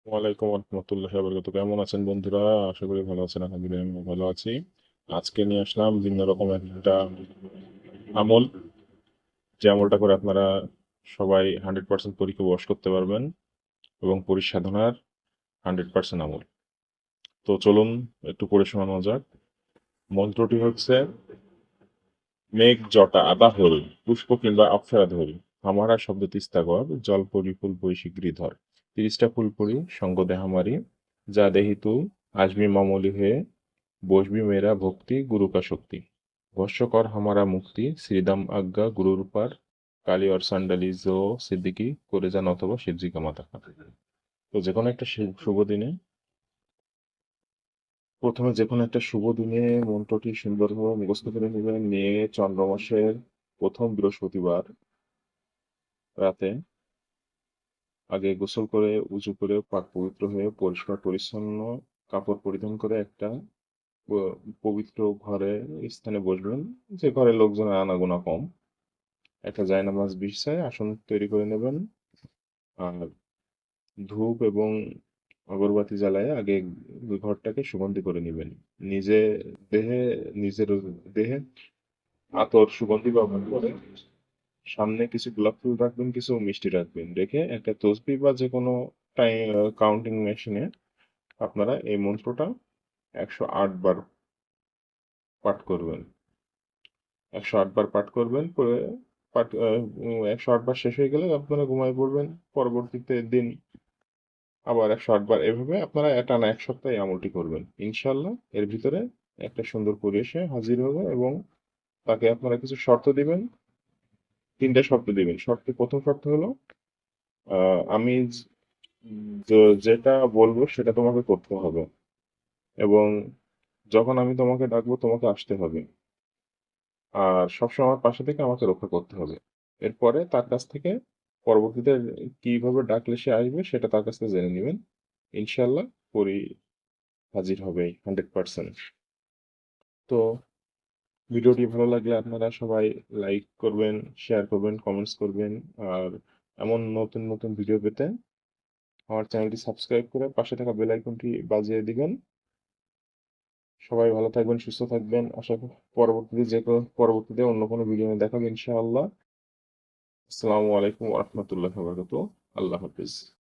ওয়ালাইকুম রহমতুল্লাহ বরকত। কেমন আছেন বন্ধুরা? আশা করি ভালো আছেন। আলহামদুলিল্লাহ আমিও ভালো আছি। আজকে নিয়ে আসলাম ভিন্ন রকমের একটা আমল, যে আমলটা করে আপনারা সবাই 100% পরীক্ষা বশ করতে পারবেন এবং পরিসাধনার 100% আমল। তো চলুন একটু পড়ে শোনানো যাক। মন্ত্রটি হচ্ছে: মেঘ জটা আবা হল, পুষ্প কিংবা অপ্সরা ধরি, হামারা শব্দ তিস্তাগর, জল পরি ফুল পরি শীঘ্রই ধর, 30টা ফুল পরি সঙ্গ দে হামারি, যা দেহি তুই আজমি মামলি হয়ে, বসবি মেরা ভক্তি গুরু কা শক্তি, ভস্য কর হামারা মুক্তি, শ্রীদাম আজ্ঞা গুরুর পার, কালী और সান্ডালি জো সিদ্দিকি করে যান অথবা শিবজি কা মাথা খান। তো যে কোনো একটা শুভ দিনে, প্রথমে যে কোনো একটা শুভ দিনে মন্ত্রটি সুন্দরভাবে মুখস্থ করে নেবেন। নিয়ে চন্দ্র মাসের প্রথম বৃহস্পতিবার রাতে আগে গোসল করে উজু করে পাক পবিত্র হয়ে পরিষ্কার পরিচ্ছন্ন কাপড় পরিধান করে একটা পবিত্র ঘরে স্থানে বসবেন, যে ঘরে লোকজনের আনাগোনা কম। একটা জায়নামাজ বিছায় আসন তৈরি করে নেবেন। আর ধূপ এবং আগরবাতি জ্বালায় আগে ঘরটাকে সুগন্ধি করে নেবেন। নিজে দেহে নিজের দেহে আতর সুগন্ধি ব্যবহার করে সামনে কিছু গোলাপ ফুল রাখবেন, কিছু মিষ্টি রাখবেন। রেখে একটা তসবি বা যে কোনো টাইম কাউন্টিং মেশিনে আপনারা এই মন্ত্রটা 108 বার পাঠ করবেন। 108 বার পাঠ করবেন। করে পাঠ 108 বার শেষ হয়ে গেলে আপনারা ঘুমায় পড়বেন। পরবর্তীতে দিন আবার 108 বার। এভাবে আপনারা টানা 1 সপ্তাহ এই আমলটি করবেন। ইনশাল্লাহ এর ভিতরে একটা সুন্দর পরিবেশে হাজির হবে এবং তাকে আপনারা কিছু শর্ত দিবেন। 3টা শর্ত দিবেন। প্রথম শর্ত হলো, আমি যেটা বলবো সেটা তোমাকে করতে হবে এবং যখন আমি তোমাকে ডাকবো তোমাকে আসতে হবে। আর সবসময় আমার পাশে থেকে আমাকে রক্ষা করতে হবে। এরপরে তার কাছ থেকে পরবর্তীতে কিভাবে ডাকলে সে আসবে সেটা তার কাছ থেকে জেনে নেবেন। ইনশাল্লাহ পরি হাজির হবে 100%। তো ভিডিওটি ভালো লাগলে আপনারা সবাই লাইক করবেন, শেয়ার করবেন, কমেন্টস করবেন। আর এমন নতুন নতুন ভিডিও পেতে আমার চ্যানেলটি সাবস্ক্রাইব করে পাশে থাকা বেল আইকনটি বাজিয়ে দিবেন। সবাই ভালো থাকবেন, সুস্থ থাকবেন। আশা করি পরবর্তীতে অন্য কোনো ভিডিও নিয়ে দেখা হবে ইনশাআল্লাহ। আসসালামু আলাইকুম ওয়া রাহমাতুল্লাহি ওয়া বারাকাতুহু। আল্লাহ হাফেজ।